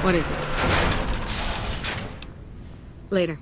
What is it? Later.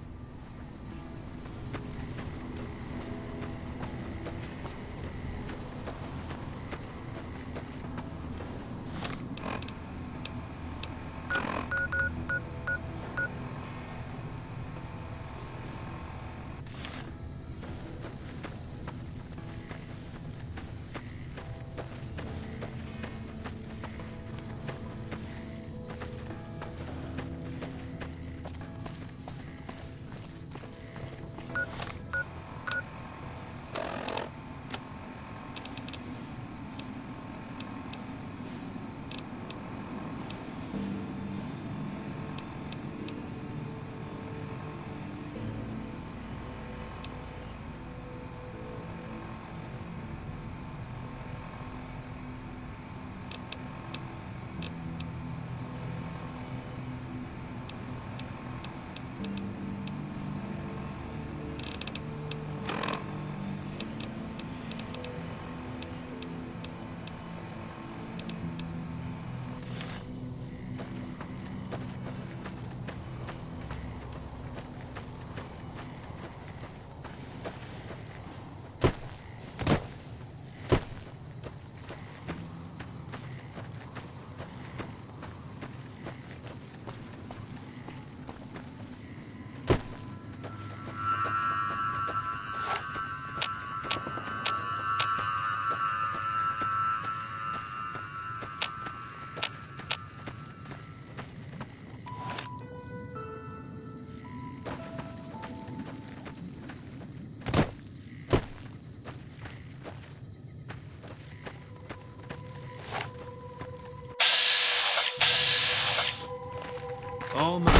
All mine.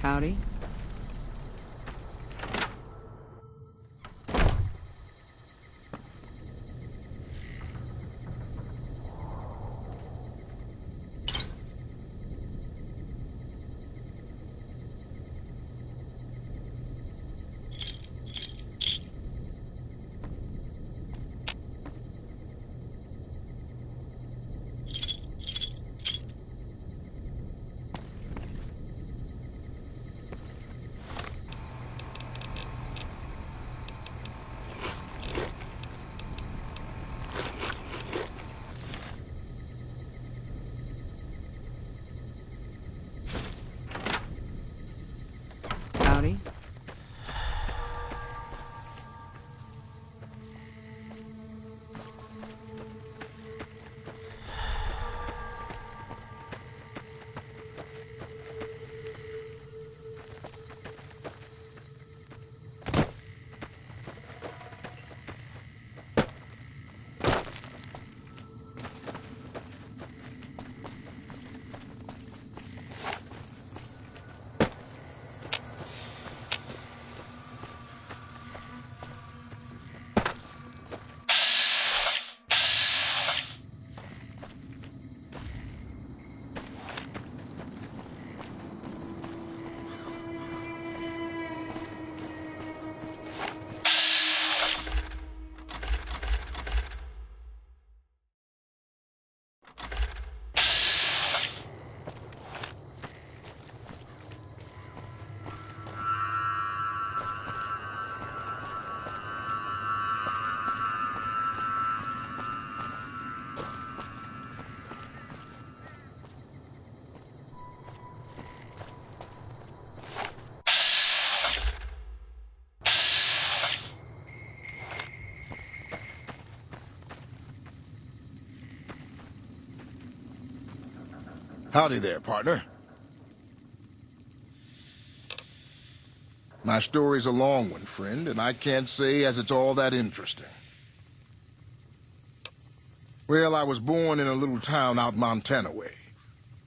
Howdy. Howdy. Howdy there, partner. My story's a long one, friend, and I can't say as it's all that interesting. Well, I was born in a little town out Montana way.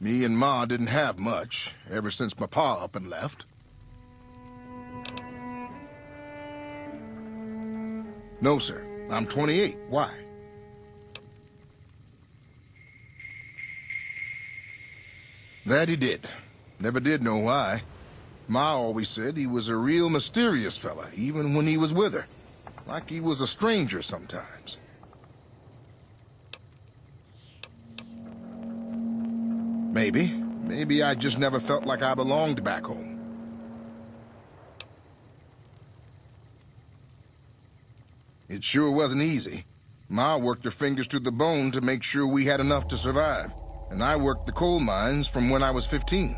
Me and Ma didn't have much, ever since my pa up and left. No, sir. I'm 28. Why? That he did. Never did know why. Ma always said he was a real mysterious fella, even when he was with her. Like he was a stranger sometimes. Maybe. Maybe I just never felt like I belonged back home. It sure wasn't easy. Ma worked her fingers to the bone to make sure we had enough to survive. And I worked the coal mines from when I was 15.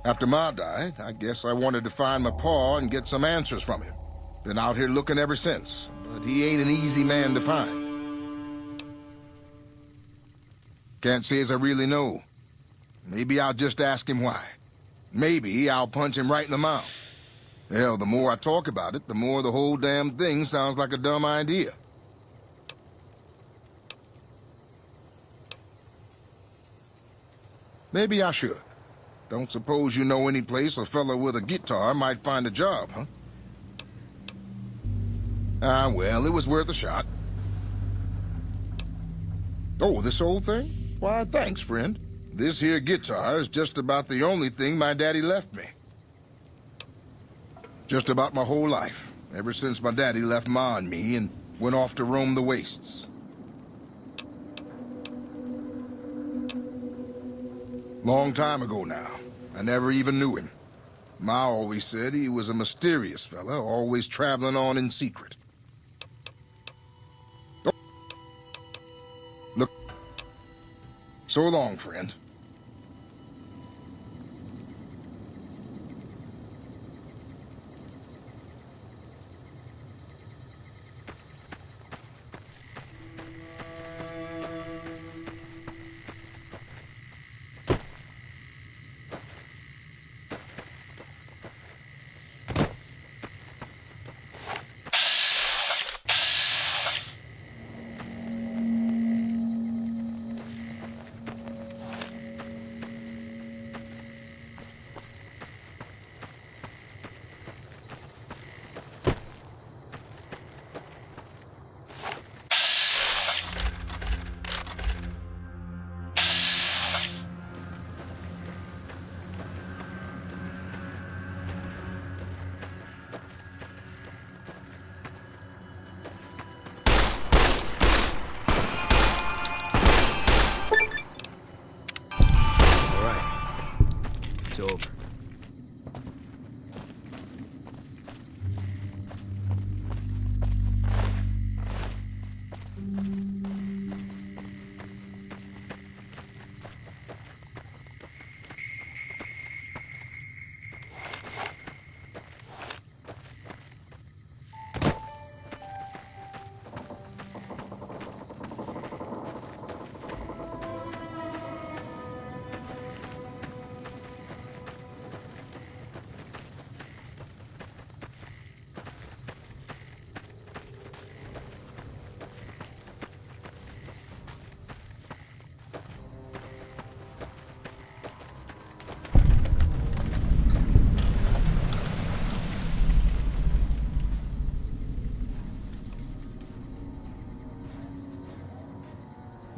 After Ma died, I guess I wanted to find my pa and get some answers from him. Been out here looking ever since, but he ain't an easy man to find. Can't say as I really know. Maybe I'll just ask him why. Maybe I'll punch him right in the mouth. Hell, the more I talk about it, the more the whole damn thing sounds like a dumb idea. Maybe I should. Don't suppose you know any place a fella with a guitar might find a job, huh? Ah, well, it was worth a shot. Oh, this old thing? Why, thanks, friend. This here guitar is just about the only thing my daddy left me. Just about my whole life, ever since my daddy left Ma and me and went off to roam the wastes. Long time ago now. I never even knew him. Ma always said he was a mysterious fella, always traveling on in secret. Oh. Look. So long, friend. It's over.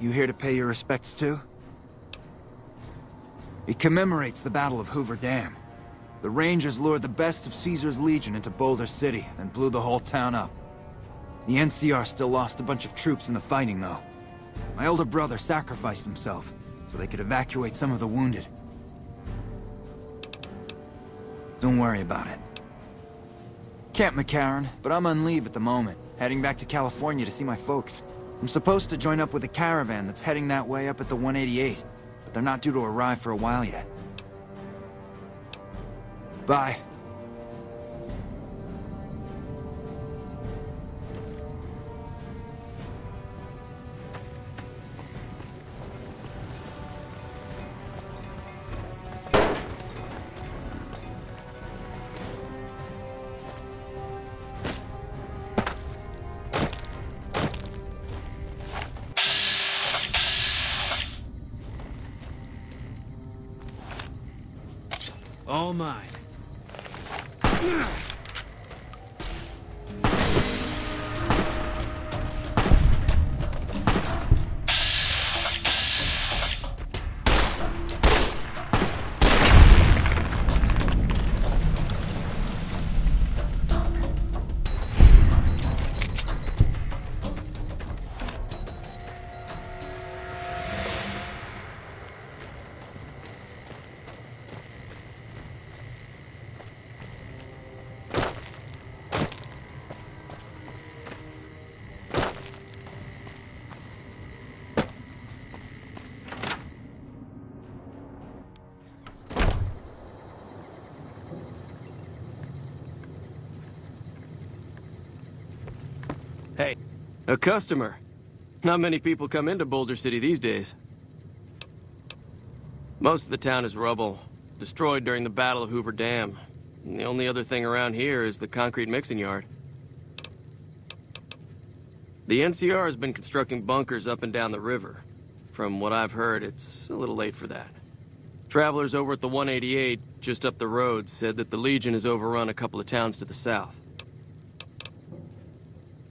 You here to pay your respects too? It commemorates the Battle of Hoover Dam. The Rangers lured the best of Caesar's Legion into Boulder City and blew the whole town up. The NCR still lost a bunch of troops in the fighting, though. My older brother sacrificed himself so they could evacuate some of the wounded. Don't worry about it. Camp McCarran, but I'm on leave at the moment, heading back to California to see my folks. I'm supposed to join up with a caravan that's heading that way up at the 188, but they're not due to arrive for a while yet. Bye. All mine. Hey, a customer. Not many people come into Boulder City these days. Most of the town is rubble, destroyed during the Battle of Hoover Dam. And the only other thing around here is the concrete mixing yard. The NCR has been constructing bunkers up and down the river. From what I've heard, it's a little late for that. Travelers over at the 188, just up the road, said that the Legion has overrun a couple of towns to the south.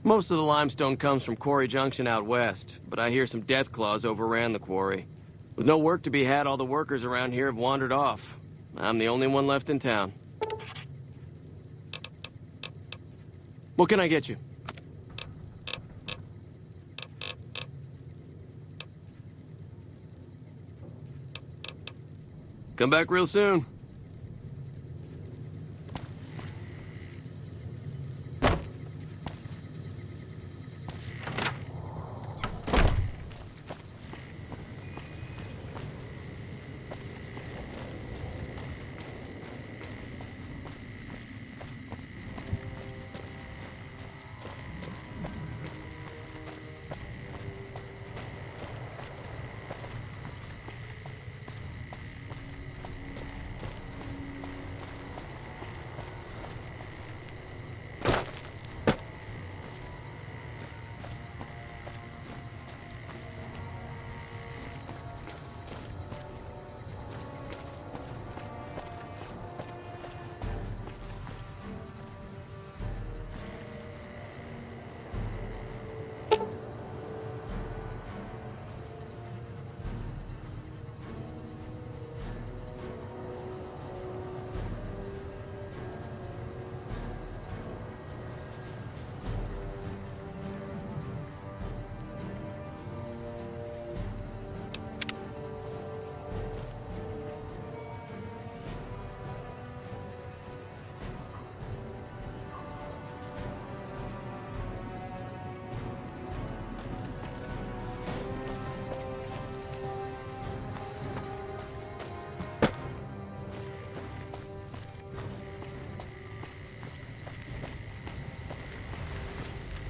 Most of the limestone comes from Quarry Junction out west, but I hear some Deathclaws overran the quarry. With no work to be had, all the workers around here have wandered off. I'm the only one left in town. What can I get you? Come back real soon.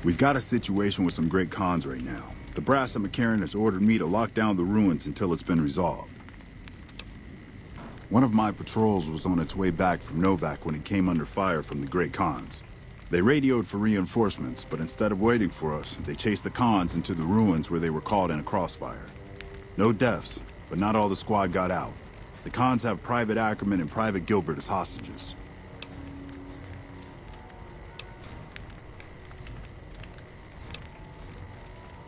We've got a situation with some great cons right now. The brass at McCarran has ordered me to lock down the ruins until it's been resolved. One of my patrols was on its way back from Novak when it came under fire from the great cons. They radioed for reinforcements, but instead of waiting for us, they chased the cons into the ruins where they were caught in a crossfire. No deaths, but not all the squad got out. The cons have Private Ackerman and Private Gilbert as hostages.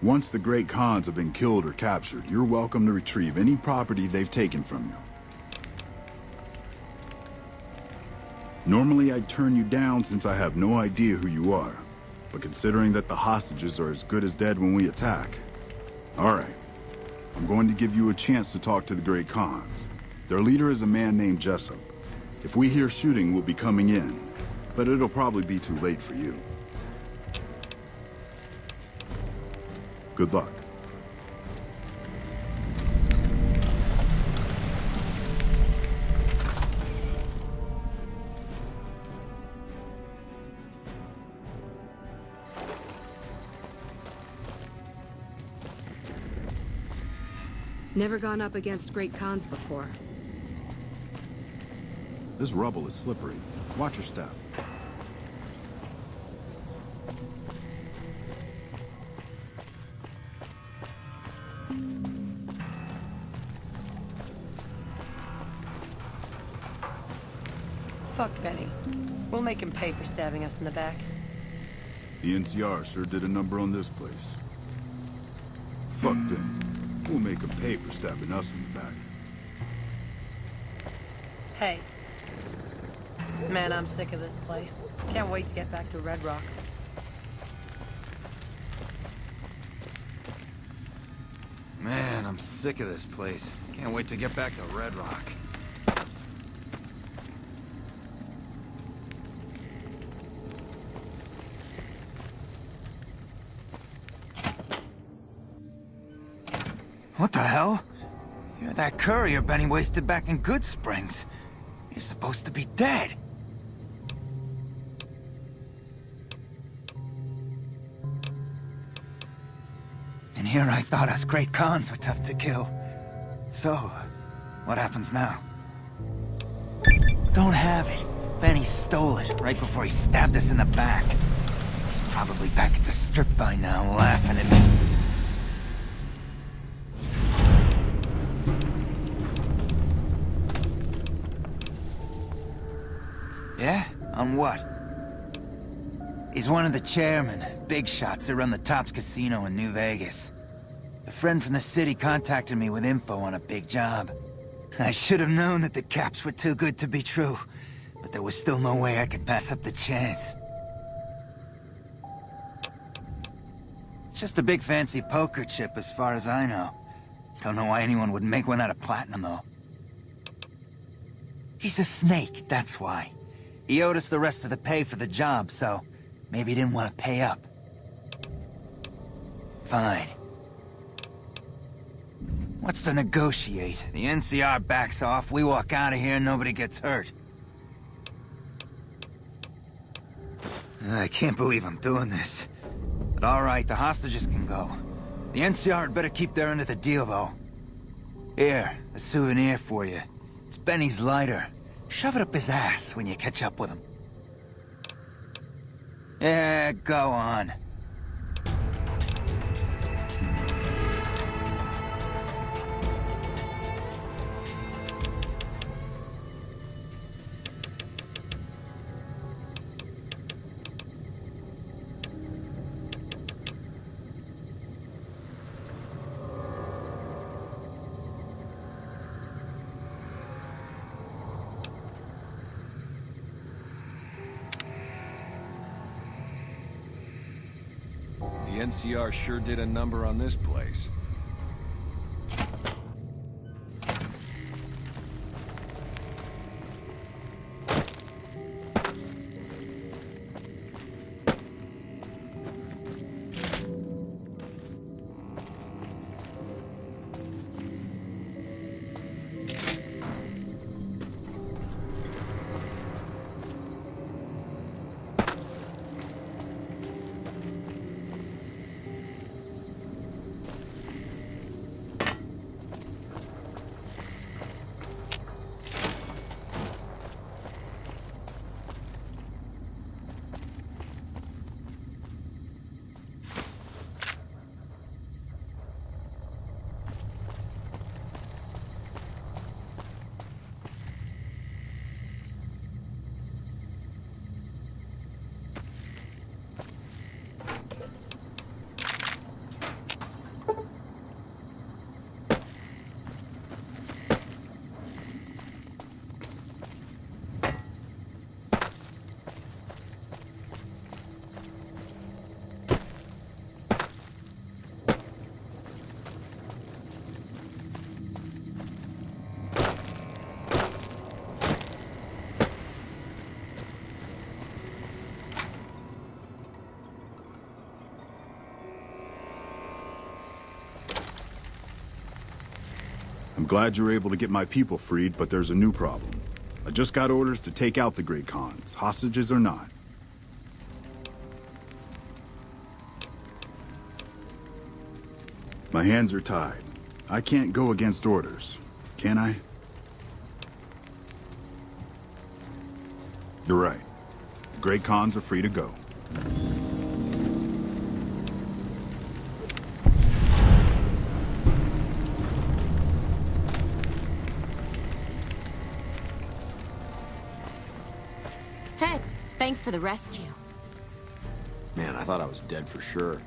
Once the great cons have been killed or captured, you're welcome to retrieve any property they've taken from you. Normally I'd turn you down since I have no idea who you are, but considering that the hostages are as good as dead when we attack. Alright, I'm going to give you a chance to talk to the great cons. Their leader is a man named Jessup. If we hear shooting, we'll be coming in, but it'll probably be too late for you. Good luck. Never gone up against great cons before. This rubble is slippery. Watch your step. Fuck Benny. We'll make him pay for stabbing us in the back. The NCR sure did a number on this place. Fuck Benny. We'll make him pay for stabbing us in the back. Hey. Man, I'm sick of this place. Can't wait to get back to Red Rock. Man, I'm sick of this place. Can't wait to get back to Red Rock. What the hell? You're that courier Benny wasted back in Good Springs. You're supposed to be dead. And here I thought us Great Khans were tough to kill. So, what happens now? Don't have it. Benny stole it right before he stabbed us in the back. He's probably back at the strip by now, laughing at me. Yeah? On what? He's one of the chairmen, big shots that run the Tops Casino in New Vegas. A friend from the city contacted me with info on a big job. I should have known that the caps were too good to be true, but there was still no way I could pass up the chance. It's just a big fancy poker chip as far as I know. Don't know why anyone would make one out of platinum, though. He's a snake, that's why. He owed us the rest of the pay for the job, so maybe he didn't want to pay up. Fine. What's to negotiate? The NCR backs off, we walk out of here, nobody gets hurt. I can't believe I'm doing this. But alright, the hostages can go. The NCR had better keep their end of the deal, though. Here, a souvenir for you. It's Benny's lighter. Shove it up his ass when you catch up with him. Yeah, go on. The NCR sure did a number on this place. I'm glad you were able to get my people freed, but there's a new problem. I just got orders to take out the Great Khans, hostages or not. My hands are tied. I can't go against orders, can I? You're right. The Great Khans are free to go. Thanks for the rescue. Man, I thought I was dead for sure.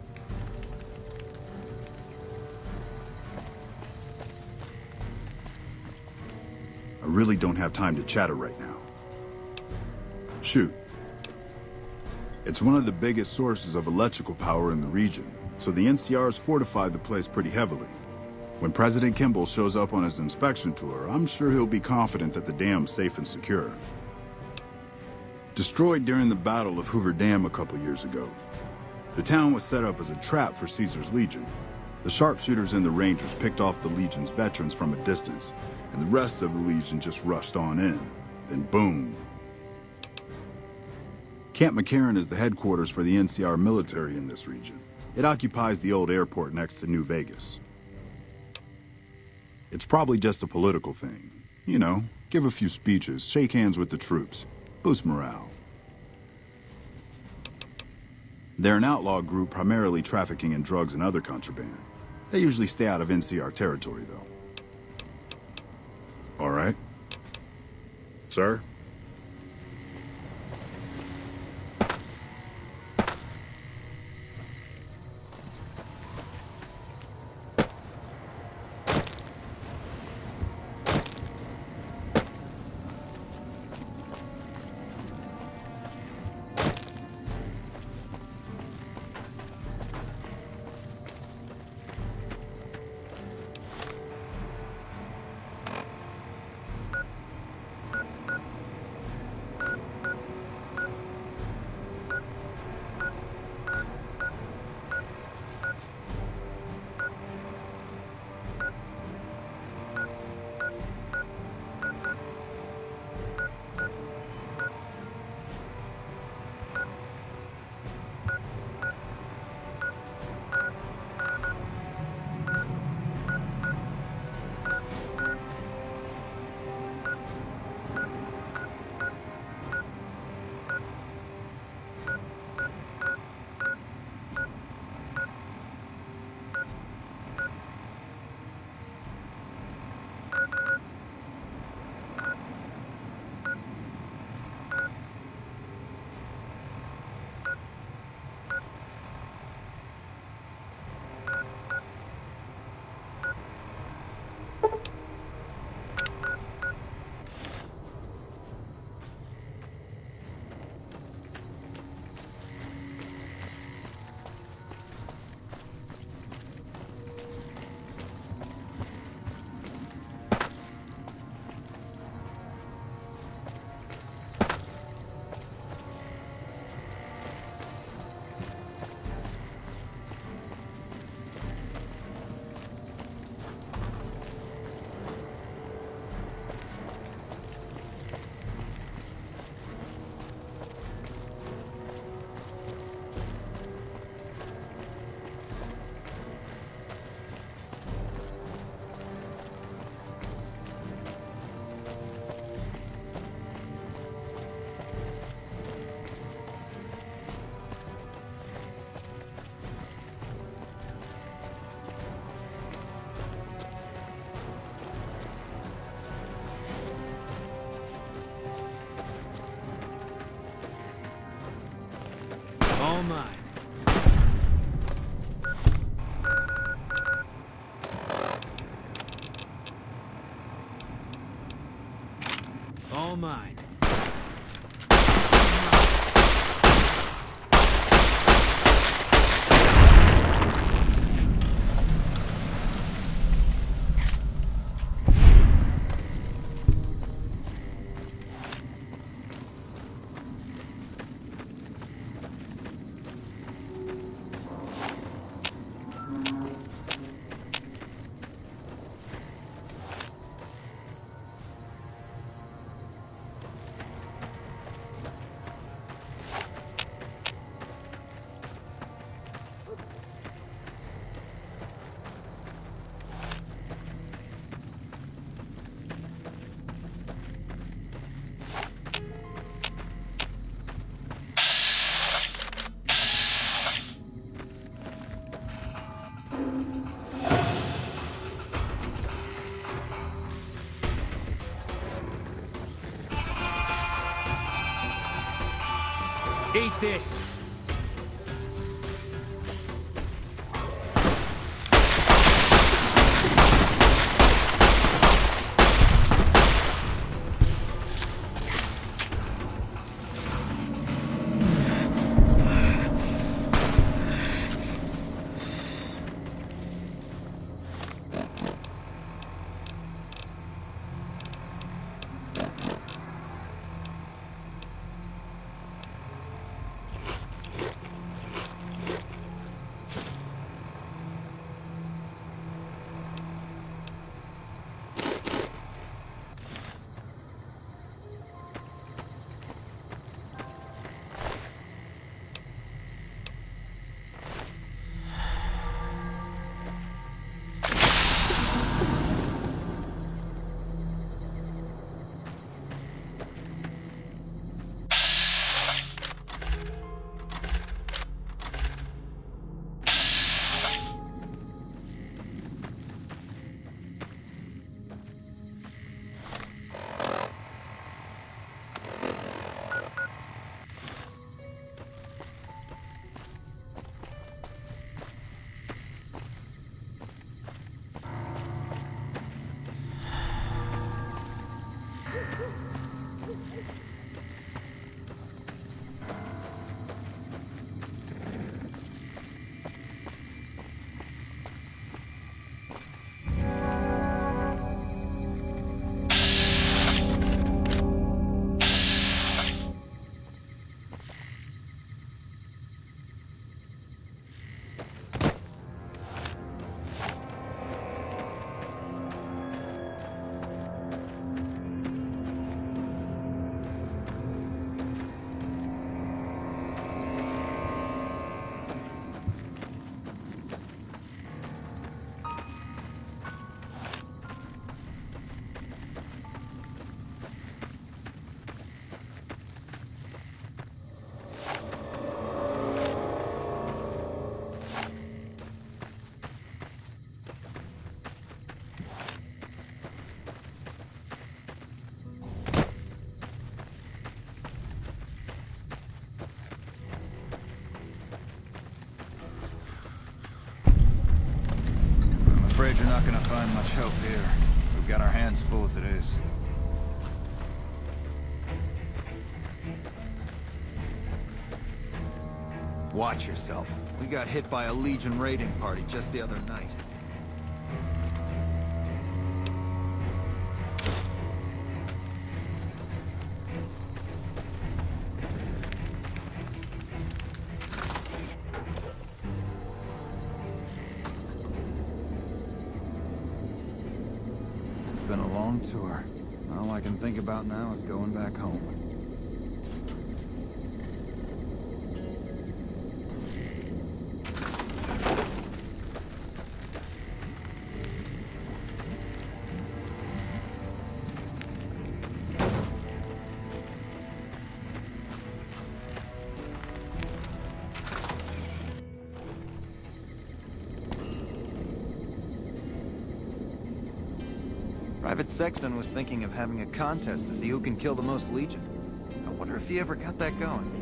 I really don't have time to chatter right now. Shoot. It's one of the biggest sources of electrical power in the region, so the NCR's fortified the place pretty heavily. When President Kimball shows up on his inspection tour, I'm sure he'll be confident that the dam's safe and secure. Destroyed during the Battle of Hoover Dam a couple years ago, the town was set up as a trap for Caesar's Legion. The sharpshooters and the Rangers picked off the Legion's veterans from a distance, and the rest of the Legion just rushed on in. Then boom. Camp McCarran is the headquarters for the NCR military in this region. It occupies the old airport next to New Vegas. It's probably just a political thing. You know, give a few speeches, shake hands with the troops, boost morale. They're an outlaw group primarily trafficking in drugs and other contraband. They usually stay out of NCR territory, though. All right. Sir? All mine. All mine. Eat this! Afraid you're not gonna find much help here. We've got our hands full as it is. Watch yourself. We got hit by a Legion raiding party just the other night. It's been a long tour. All I can think about now is going back home. Private Sexton was thinking of having a contest to see who can kill the most Legion. I wonder if he ever got that going.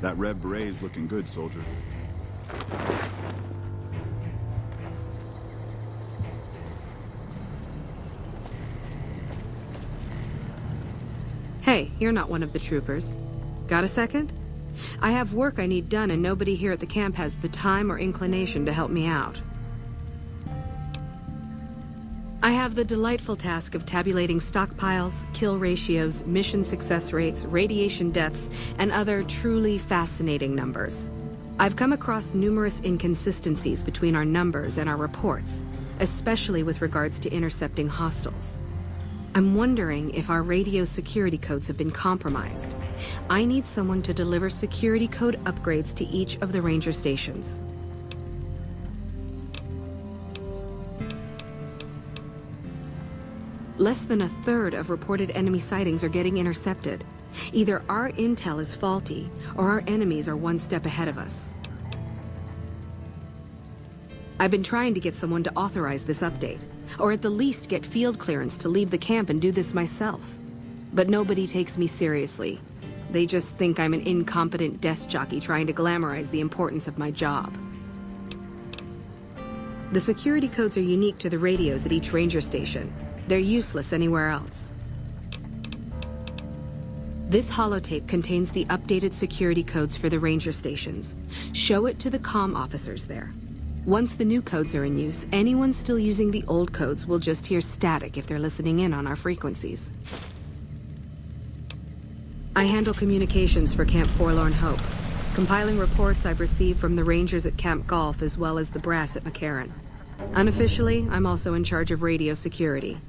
That red beret's looking good, soldier. Hey, you're not one of the troopers. Got a second? I have work I need done and nobody here at the camp has the time or inclination to help me out. I have the delightful task of tabulating stockpiles, kill ratios, mission success rates, radiation deaths, and other truly fascinating numbers. I've come across numerous inconsistencies between our numbers and our reports, especially with regards to intercepting hostiles. I'm wondering if our radio security codes have been compromised. I need someone to deliver security code upgrades to each of the ranger stations. Less than a third of reported enemy sightings are getting intercepted. Either our intel is faulty, or our enemies are one step ahead of us. I've been trying to get someone to authorize this update, or at the least get field clearance to leave the camp and do this myself. But nobody takes me seriously. They just think I'm an incompetent desk jockey trying to glamorize the importance of my job. The security codes are unique to the radios at each ranger station. They're useless anywhere else. This holotape contains the updated security codes for the ranger stations. Show it to the comm officers there. Once the new codes are in use, anyone still using the old codes will just hear static if they're listening in on our frequencies. I handle communications for Camp Forlorn Hope, compiling reports I've received from the rangers at Camp Golf as well as the brass at McCarran. Unofficially, I'm also in charge of radio security.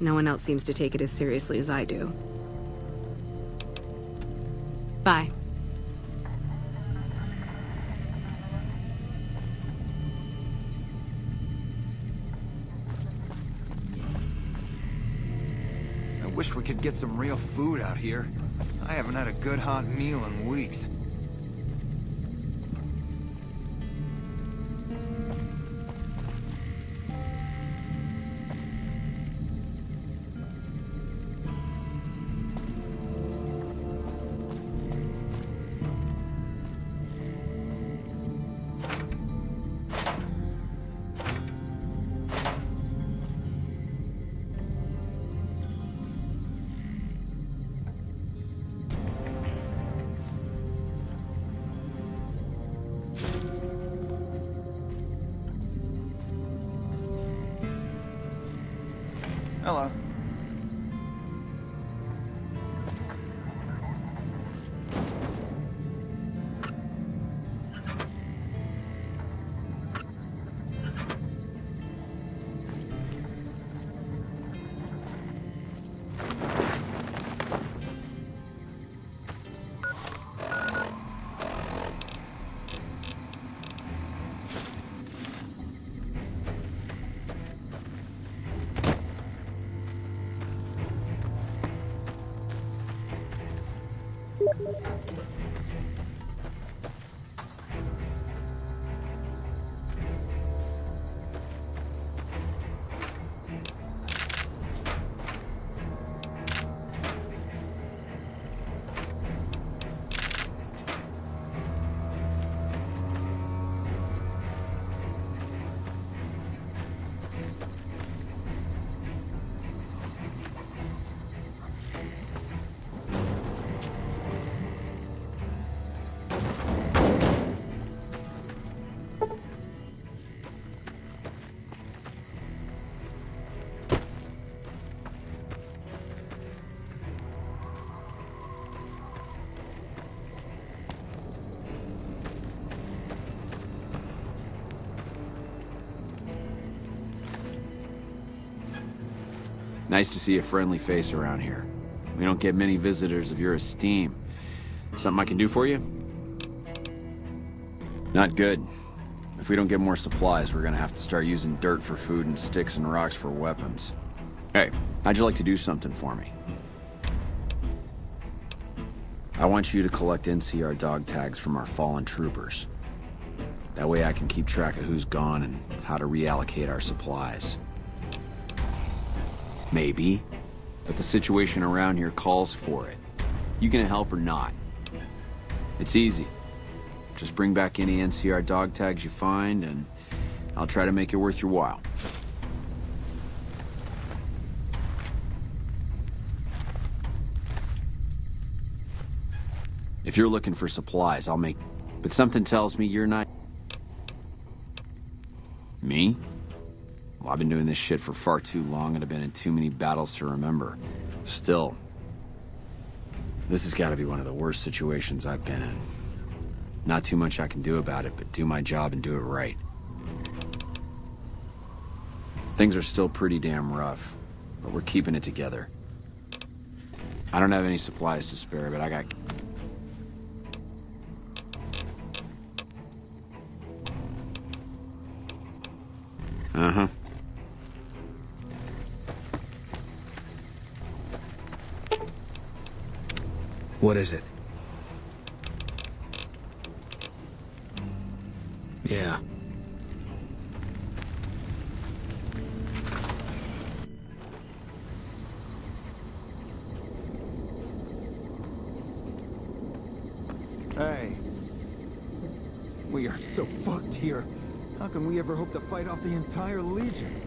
No one else seems to take it as seriously as I do. Bye. I wish we could get some real food out here. I haven't had a good hot meal in weeks. Hello. Nice to see a friendly face around here. We don't get many visitors of your esteem. Something I can do for you? Not good. If we don't get more supplies, we're gonna have to start using dirt for food and sticks and rocks for weapons. Hey, how'd you like to do something for me? I want you to collect NCR dog tags from our fallen troopers. That way I can keep track of who's gone and how to reallocate our supplies. Maybe, but the situation around here calls for it. You gonna help or not? It's easy. Just bring back any NCR dog tags you find, and I'll try to make it worth your while. If you're looking for supplies, I'll make... But something tells me you're not... Me? Well, I've been doing this shit for far too long and I've been in too many battles to remember. Still, this has got to be one of the worst situations I've been in. Not too much I can do about it, but do my job and do it right. Things are still pretty damn rough, but we're keeping it together. I don't have any supplies to spare, but I got... Uh-huh. What is it? Yeah. Hey. We are so fucked here. How can we ever hope to fight off the entire Legion?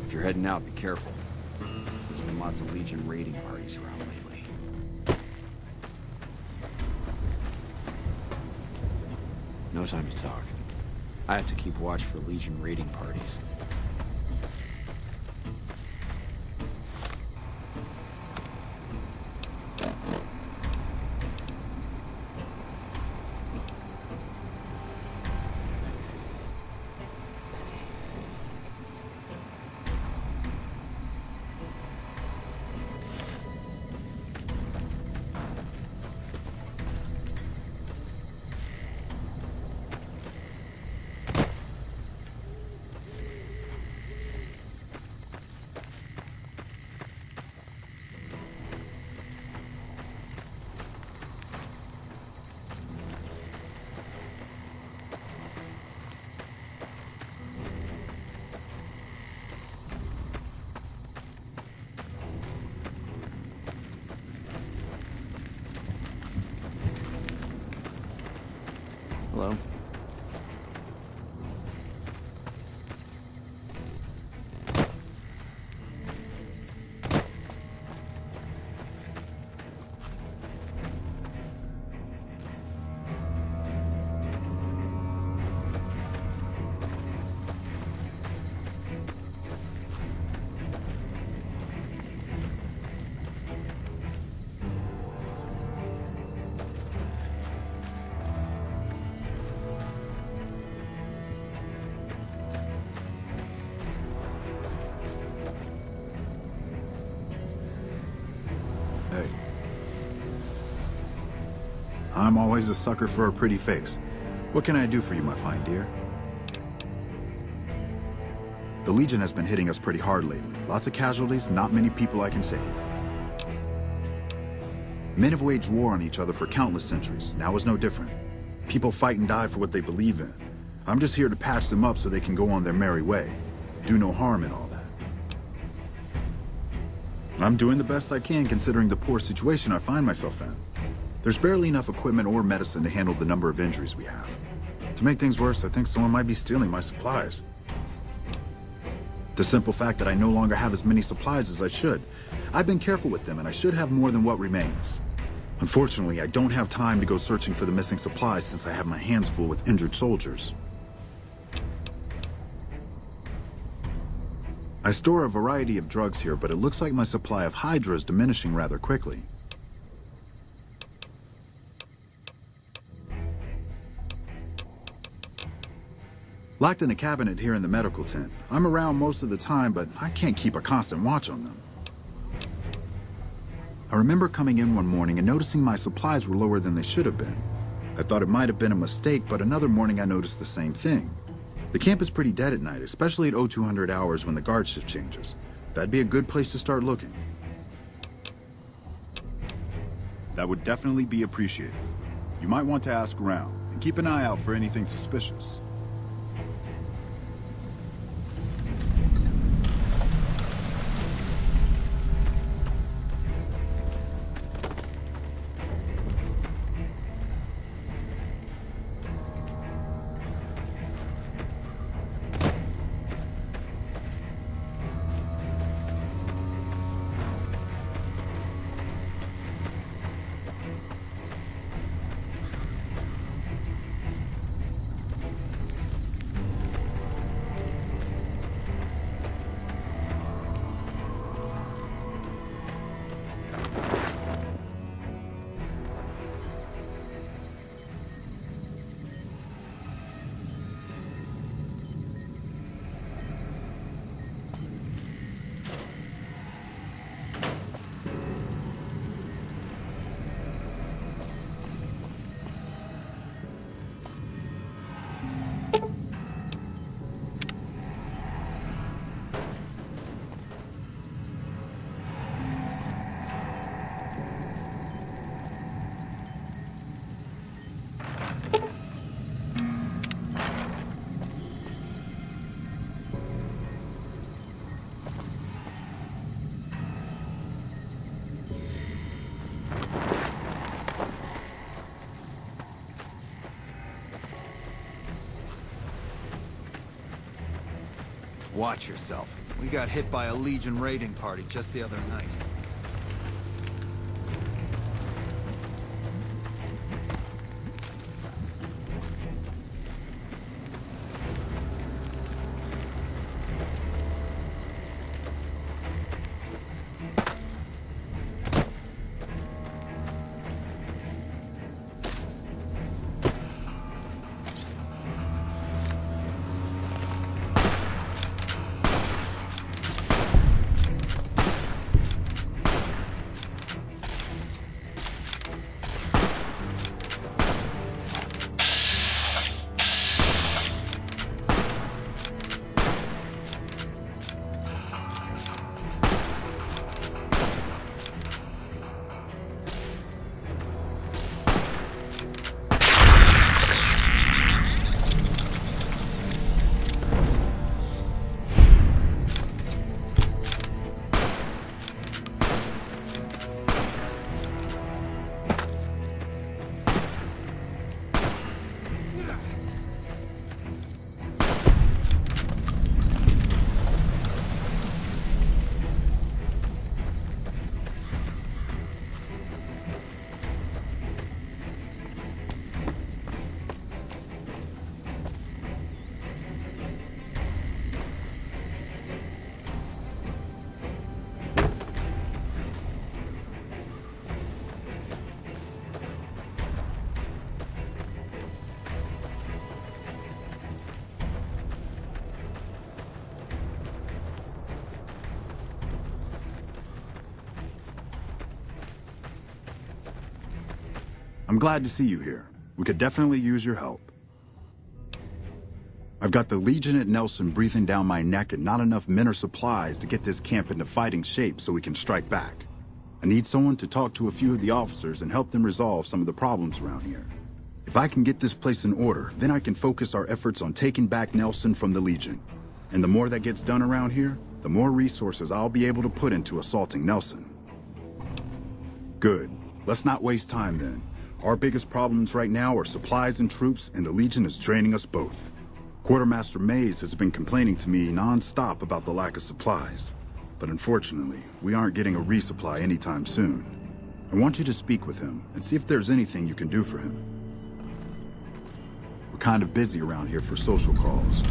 If you're heading out, be careful. There's been lots of Legion raiding parties around lately. No time to talk. I have to keep watch for Legion raiding parties. Hello? Hey. I'm always a sucker for a pretty face. What can I do for you, my fine dear? The Legion has been hitting us pretty hard lately. Lots of casualties, not many people I can save. Men have waged war on each other for countless centuries. Now is no different. People fight and die for what they believe in. I'm just here to patch them up so they can go on their merry way. Do no harm in all that. I'm doing the best I can considering the poor situation I find myself in. There's barely enough equipment or medicine to handle the number of injuries we have. To make things worse, I think someone might be stealing my supplies. The simple fact that I no longer have as many supplies as I should. I've been careful with them and I should have more than what remains. Unfortunately, I don't have time to go searching for the missing supplies since I have my hands full with injured soldiers. I store a variety of drugs here, but it looks like my supply of Hydra is diminishing rather quickly. Locked in a cabinet here in the medical tent. I'm around most of the time, but I can't keep a constant watch on them. I remember coming in one morning and noticing my supplies were lower than they should have been. I thought it might have been a mistake, but another morning I noticed the same thing. The camp is pretty dead at night, especially at 0200 hours when the guard shift changes. That'd be a good place to start looking. That would definitely be appreciated. You might want to ask around, and keep an eye out for anything suspicious. Watch yourself. We got hit by a Legion raiding party just the other night. I'm glad to see you here. We could definitely use your help. I've got the Legion at Nelson breathing down my neck and not enough men or supplies to get this camp into fighting shape so we can strike back. I need someone to talk to a few of the officers and help them resolve some of the problems around here. If I can get this place in order, then I can focus our efforts on taking back Nelson from the Legion. And the more that gets done around here, the more resources I'll be able to put into assaulting Nelson. Good. Let's not waste time then. Our biggest problems right now are supplies and troops, and the Legion is draining us both. Quartermaster Mays has been complaining to me non-stop about the lack of supplies. But unfortunately, we aren't getting a resupply anytime soon. I want you to speak with him and see if there's anything you can do for him. We're kind of busy around here for social calls.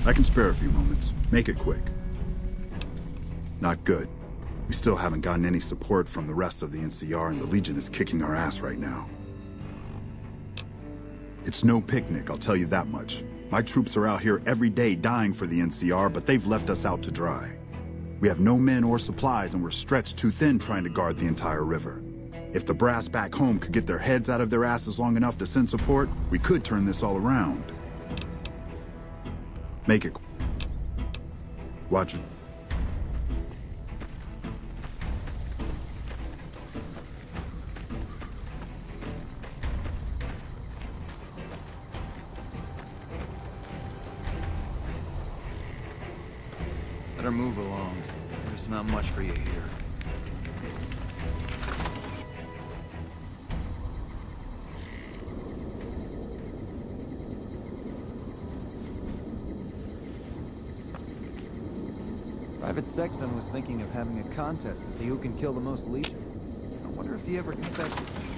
I can spare a few moments. Make it quick. Not good. We still haven't gotten any support from the rest of the NCR, and the Legion is kicking our ass right now. It's no picnic, I'll tell you that much. My troops are out here every day dying for the NCR, but they've left us out to dry. We have no men or supplies, and we're stretched too thin trying to guard the entire river. If the brass back home could get their heads out of their asses long enough to send support, we could turn this all around. Make it. Watch it. Better move along. There's not much for you here. Private Sexton was thinking of having a contest to see who can kill the most Legion. I wonder if he ever got that.